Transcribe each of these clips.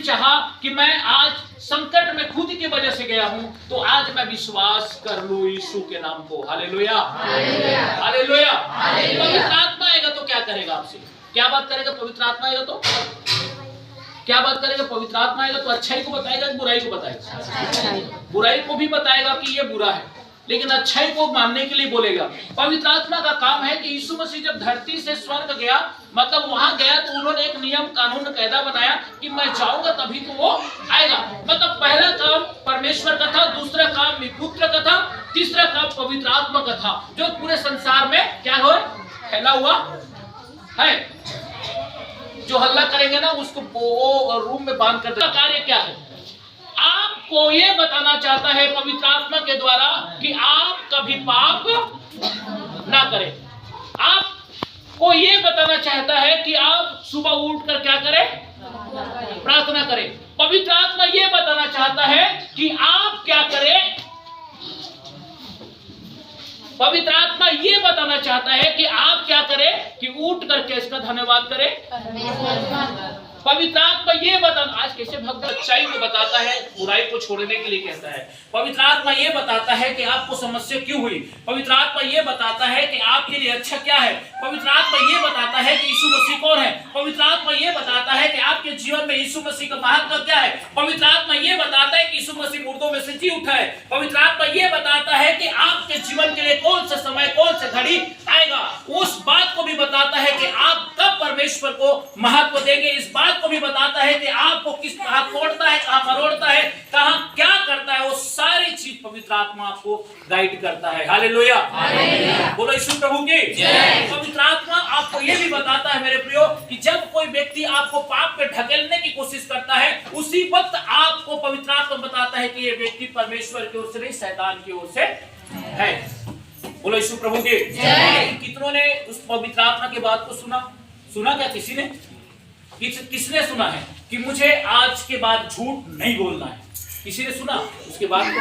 चाहा कि मैं आज संकट में खुद की वजह से गया हूं, तो आज मैं विश्वास कर लूं यीशु के नाम को। Hallelujah, hallelujah. पवित्र आत्मा आएगा तो क्या करेगा आपसे? क्या बात करेगा? पवित्र आत्मा आएगा तो क्या बात करेगा? पवित्र आत्मा आएगा तो अच्छाई को बताएगा कि बुराई को बताएगा? बुराई को भी बताएगा कि ये बुरा है, लेकिन अच्छाई को मानने के लिए बोलेगा। पवित्र आत्मा का काम है कि यीशु मसीह जब धरती से स्वर्ग गया, मतलब वहां गया, तो उन्होंने एक नियम कानून कायदा बनाया कि मैं जाऊंगा तभी तो वो आएगा। मतलब पहला काम परमेश्वर का था, दूसरा काम पुत्र का था, तीसरा काम पवित्र आत्मा का था, जो पूरे संसार में क्या हो फैला हुआ है। जो हल्ला करेंगे ना उसको वो रूम में बांध कर। कार्य क्या है? आपको ये बताना चाहता है पवित्र आत्मा के द्वारा कि आप कभी पाप ना करें। आपको ये बताना चाहता है कि आप सुबह उठकर क्या करें? प्रार्थना करें। पवित्र आत्मा ये बताना चाहता है कि आप क्या करें? पवित्र आत्मा ये बताना चाहता है कि आप क्या करें? कि उठ करके इसका धन्यवाद करें। पवित्र आत्मा ये बताना, आज कैसे भक्त अच्छाई को बताता है, बुराई को छोड़ने के लिए कहता है। पवित्र आत्मा ये बताता है कि आपको समस्या क्यों हुई। पवित्र आत्मा ये बताता है कि आपके लिए अच्छा क्या है। पवित्र आत्मा ये बताता है कि यीशु मसीह कौन है। पवित्र आत्मा ये बताता है कि आपके जीवन में यीशु मसीह का महत्व क्या है। पवित्र आत्मा ये बताता है कि यीशु मसीह मुर्दों में से जी उठा है। पवित्र आत्मा ये बताता है कि आपके जीवन के लिए कौन सा समय, कौन सा घड़ी आएगा। उस बात को भी बताता है कि आप कब परमेश्वर को महत्व देंगे। इस बात को भी बताता है कि आपको किस कहां तोड़ता है, कहां मरोड़ता है, कहां क्या करता है। वो सारी चीज पवित्र आत्मा आपको गाइड करता है। हालेलुया, बोलो यीशु प्रभु की जय। पवित्र आत्मा आपको ये भी बताता है मेरे प्रियो कि जब कोई व्यक्ति आपको पाप पे ढकेलने की कोशिश करता है, उसी वक्त आपको पवित्र आत्मा बताता है कि ये व्यक्ति परमेश्वर की ओर से नहीं, शैतान की ओर से है। बोलो यीशु प्रभु की जय। कितनों ने उस पवित्र आत्मा की बात को सुना क्या? किसी ने? किसने सुना है कि मुझे आज के बाद झूठ नहीं बोलना है? किसी ने सुना उसके बाद को?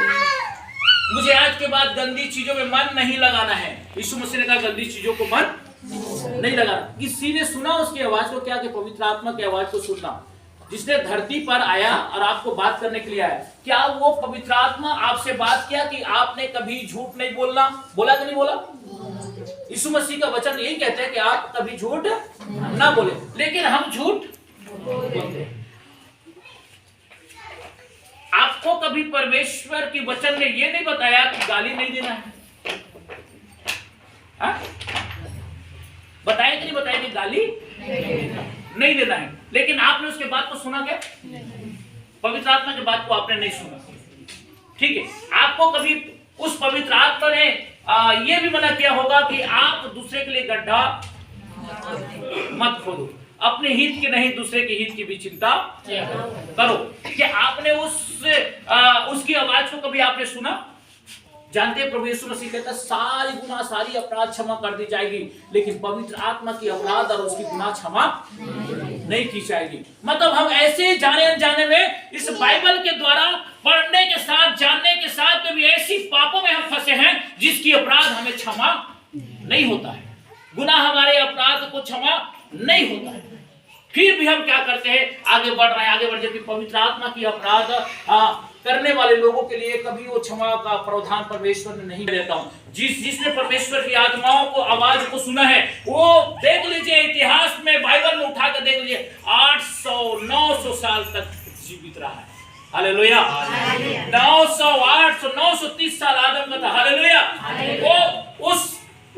मुझे आज के बाद गंदी चीजों में मन नहीं लगाना है। यीशु मसीह ने कहा गंदी चीजों को मन नहीं लगाना। किसी ने सुना उसकी आवाज को? क्या कि पवित्र आत्मा की आवाज को सुनना, जिसने धरती पर आया और आपको बात करने के लिए आया। क्या वो पवित्र आत्मा आपसे बात किया कि आपने कभी झूठ नहीं बोलना? बोला कि नहीं बोला? यीशु मसीह का वचन यही कहते हैं कि आप कभी झूठ ना बोले, लेकिन हम झूठ बोलते हैं। आपको कभी परमेश्वर की वचन ने ये नहीं बताया कि गाली नहीं देना है? हा? बताया कि नहीं बताया कि गाली नहीं देना है, लेकिन आपने उसके बात को सुना क्या? पवित्र आत्मा की बात को आपने नहीं सुना। ठीक है, आपको कभी उस पवित्र आत्मा ने ये भी मना किया होगा कि आप दूसरे के लिए गड्ढा मत खोदो, अपने हित की नहीं दूसरे के हित की भी चिंता करो। क्या आपने उसकी आवाज को कभी आपने सुना? जानते हैं प्रभु यीशु मसीह कहता है सारी गुनाह, सारी अपराध क्षमा कर दी जाएगी, लेकिन पवित्र आत्मा की अपराध और उसकी गुनाह क्षमा नहीं की जाएगी। मतलब हम ऐसे जाने अनजाने में इस बाइबल के द्वारा पढ़ने के साथ, जानने के साथ में भी ऐसी पापों में हम फंसे हैं जिसकी अपराध हमें क्षमा नहीं होता है। गुनाह हमारे अपराध को क्षमा नहीं होता है, फिर भी हम क्या करते हैं? आगे बढ़ रहे हैं, आगे बढ़ जाते। पवित्र आत्मा की अपराध करने वाले लोगों के लिए कभी वो क्षमा का प्रावधान परमेश्वर ने नहीं देता हूं। जिसने परमेश्वर की आत्माओं को आवाज को सुना है, वो देख लीजिए इतिहास में, बाइबल में उठा कर देख लीजिए, 800-900 साल तक जीवित रहा है। हालेलुया, 900, 800, 930 साल आदम का था। हालेलुया। वो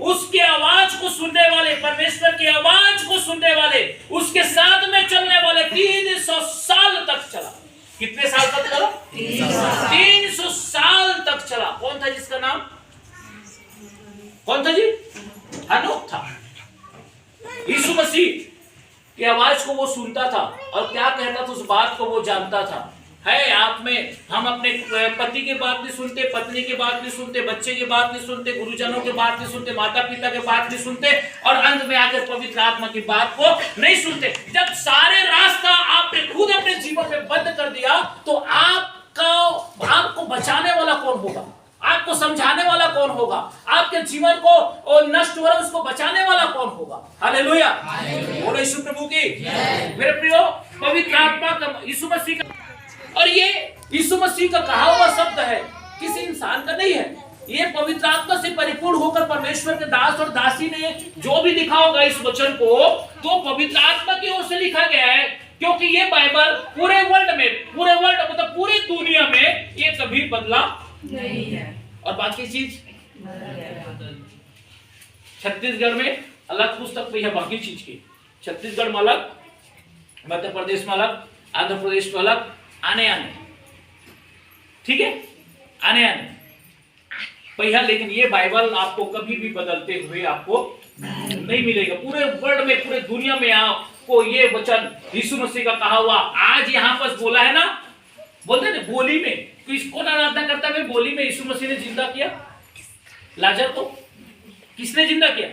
उसके आवाज को सुनने वाले, परमेश्वर की आवाज को सुनने वाले, उसके साथ में चलने वाले 300 साल तक चला। कितने साल तक चला? 300 साल तक चला। कौन था जिसका नाम? कौन था जी? हनोक था। यीशु मसीह की आवाज को वो सुनता था और क्या कहता था उस बात को वो जानता था। है आप में, हम अपने पति की बात नहीं सुनते, पत्नी की बात नहीं सुनते, बच्चे की बात नहीं सुनते, गुरुजनों की बात नहीं सुनते, माता पिता की बात नहीं सुनते, और अंत में आकर पवित्र आत्मा की बात को नहीं सुनते। जब सारे रास्ता आपने खुद अपने जीवन में बंद कर दिया, तो आपको बचाने वाला कौन होगा? आपको समझाने वाला कौन होगा? आपके जीवन को नष्ट हो रहा है उसको बचाने वाला कौन होगा? हालेलुया, बोलो यीशु प्रभु की। मेरे प्रियो, पवित्र आत्मा का, यीशु मसीह का, और ये यीशु मसीह का कहा हुआ शब्द है, किसी इंसान का नहीं है। ये पवित्र आत्मा से परिपूर्ण होकर परमेश्वर के दास और दासी ने जो भी लिखा होगा इस वचन को, तो पवित्र आत्मा की ओर से लिखा गया है, क्योंकि ये बाइबल पूरे वर्ल्ड मतलब पूरी दुनिया में ये कभी बदला नहीं है। और बाकी चीज छत्तीसगढ़ में अलग पुस्तक भी है, बाकी चीज की छत्तीसगढ़ में अलग, मध्य प्रदेश में अलग, आंध्र प्रदेश में अलग, आने ठीक है, आने भैया। लेकिन ये बाइबल आपको कभी भी बदलते हुए आपको नहीं मिलेगा। पूरे वर्ल्ड में, पूरे दुनिया में आपको ये वचन यीशु मसीह का कहा हुआ आज यहाँ पर बोला है ना, बोलते हैं बोली में, किसको आराधना करता है बोली में यीशु मसीह ने जिंदा किया लाजर को। किसने जिंदा किया?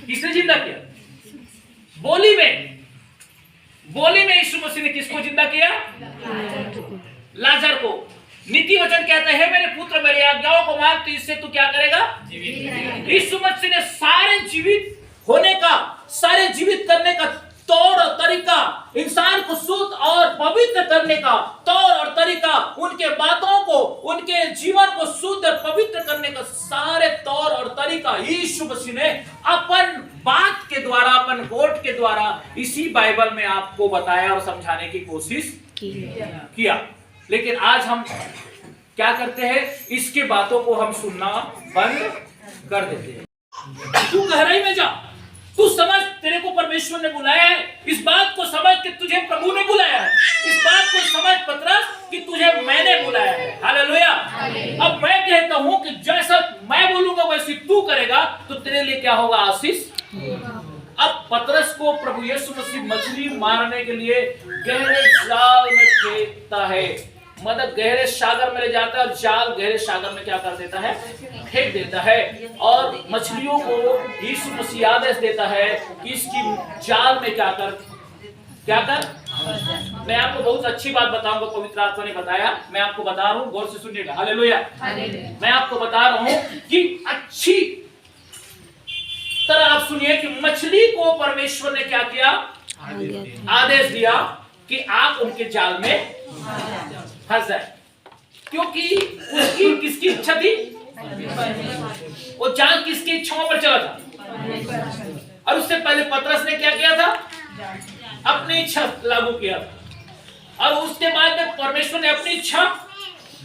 किसने जिंदा किया? बोली में यीशु मसीह ने किसको जिंदा किया? लाजर को। नीति वचन कहता है मेरे पुत्र मेरी आज्ञाओं को मान तो इससे तू क्या करेगा? यीशु मसीह ने सारे जीवित होने का, सारे जीवित करने का तौर और तरीका, इंसान को शुद्ध और पवित्र करने का तौर और तरीका, उनके बातों को, उनके जीवन को शुद्ध और पवित्र करने का सारे तौर और तरीका यीशु मसीह ने अपन बात के द्वारा, अपन वर्ड के द्वारा इसी बाइबल में आपको बताया और समझाने की कोशिश किया। लेकिन आज हम क्या करते हैं? इसके बातों को हम सुनना बंद कर देते हैं। तू गहराई में जा, तू समझ, तेरे को परमेश्वर ने बुलाया है। इस बात को समझ कि तुझे प्रभु ने बुलाया है। इस बात को समझ पतरस कि तुझे मैंने बुलाया है। हालेलुया। अब मैं कहता हूं कि जैसा मैं बोलूंगा वैसे तू करेगा तो तेरे लिए क्या होगा? आशीष। अब पतरस को प्रभु यीशु मसीह मछली मारने के लिए गहरे जाल में फेंकता है, मतलब गहरे सागर में ले जाता है और जाल गहरे सागर में क्या कर देता है? फेंक देता है। और मछलियों को यीशु मसीह आदेश देता है कि इसकी जाल में क्या कर। मैं आपको बहुत अच्छी बात बताऊंगा, पवित्र आत्मा ने बताया, मैं आपको बता रहा हूं, गौर से सुनिएगा। हालेलुया। मैं आपको बता रहा हूं कि अच्छी तरह आप सुनिए कि मछली को परमेश्वर ने क्या किया? आदेश दिया कि आप उनके जाल में फंस जाए, क्योंकि उसकी किसकी इच्छा थी? वो जाल किसकी इच्छाओं पर चला था। और उससे पहले पतरस ने क्या किया था? अपनी इच्छा लागू किया था। और उसके बाद में परमेश्वर ने अपनी इच्छा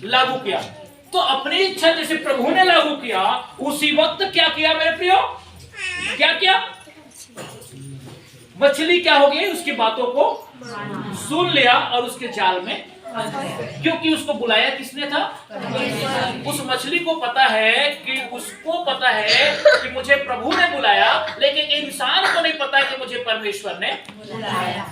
लागू किया। तो अपनी इच्छा जैसे प्रभु ने लागू किया, उसी वक्त क्या किया मेरे प्रियो? क्या किया? मछली क्या हो गई? उसकी बातों को सुन लिया और उसके जाल में, क्योंकि उसको बुलाया किसने था? उस मछली को पता है कि उसको पता है कि मुझे प्रभु ने बुलाया, लेकिन इंसान को नहीं पता कि मुझे परमेश्वर ने बुलाया।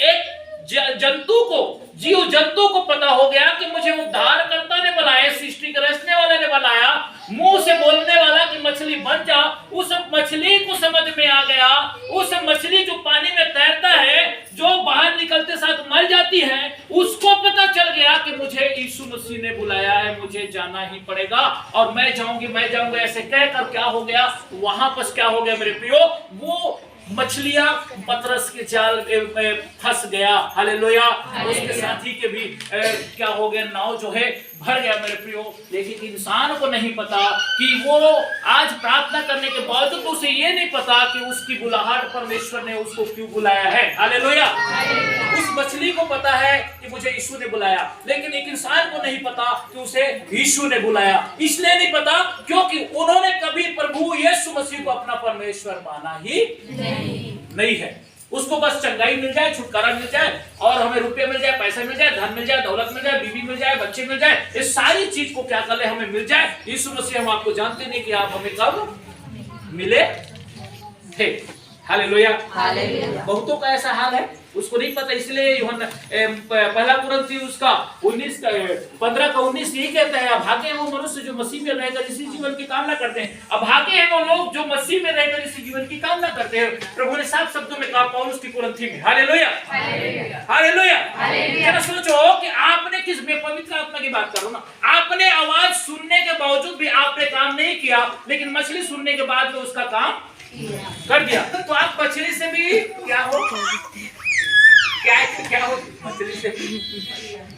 एक जंतु को, जीव जंतु को पता हो गया कि मुझे उद्धारकर्ता ने बुलाया, सृष्टि के रचने वाले ने बुलाया, मुंह से बोलने वाला कि मछली बन जा। उस मछली को समझ में आ गया, उस मछली जो पानी में तैरता है, जो बाहर निकलते साथ मर जाती है, उसको पता चल गया कि मुझे यीशु मसीह ने बुलाया है, मुझे जाना ही पड़ेगा और मैं जाऊंगा। ऐसे कहकर क्या हो गया? वहां पर क्या हो गया मेरे प्रियो? वो मछलियां पतरस के जाल में फंस गया। हालेलुया। उसके साथी के भी क्या हो गया? नाव जो है भर गया मेरे प्रियो। लेकिन इंसान को नहीं पता कि वो आज प्रार्थना करने के बावजूद उसे ये नहीं पता कि उसकी बुलाहट परमेश्वर ने उसको क्यों बुलाया है। हालेलुया। उस मछली को पता है कि मुझे यीशु ने बुलाया, लेकिन एक इंसान को नहीं पता कि उसे यीशु ने बुलाया। इसलिए नहीं पता क्योंकि उन्होंने कभी प्रभु यीशु मसीह को अपना परमेश्वर माना ही नहीं है। उसको बस चंगाई मिल जाए, छुटकारा मिल जाए और हमें रुपये मिल जाए, पैसा मिल जाए, धन मिल जाए, दौलत मिल जाए, बीवी मिल जाए, बच्चे मिल जाए, ये सारी चीज को क्या कर ले? हमें मिल जाए। यीशु मसीह हम आपको जानते नहीं कि आप हमें कब मिले थे। हालेलुया। बहुतों का ऐसा हाल है, उसको नहीं पता। इसलिए यूहन्ना पहला कुरिन्थी उसका 15:19 यही कहता है, अभागे हैं वो मनुष्य जो मसीह में रहकर इसी जीवन की कामना करते हैं। अभागे हैं वो लोग जो मसीह में रहकर इसी जीवन की कामना करते हैं। प्रभु ने साफ शब्दों में कहा पौलुस की कुरिन्थी में। हालेलुया। हालेलुया। जरा सोचो कि आपने किस में, पवित्र आत्मा की बात करो ना, आपने आवाज सुनने के बावजूद भी आपने काम नहीं किया, लेकिन मछली सुनने के बाद में उसका काम कर दिया। तो आप मछली से भी क्या हो? क्या होती मछली से,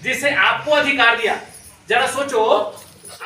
जिसे आपको अधिकार दिया। जरा सोचो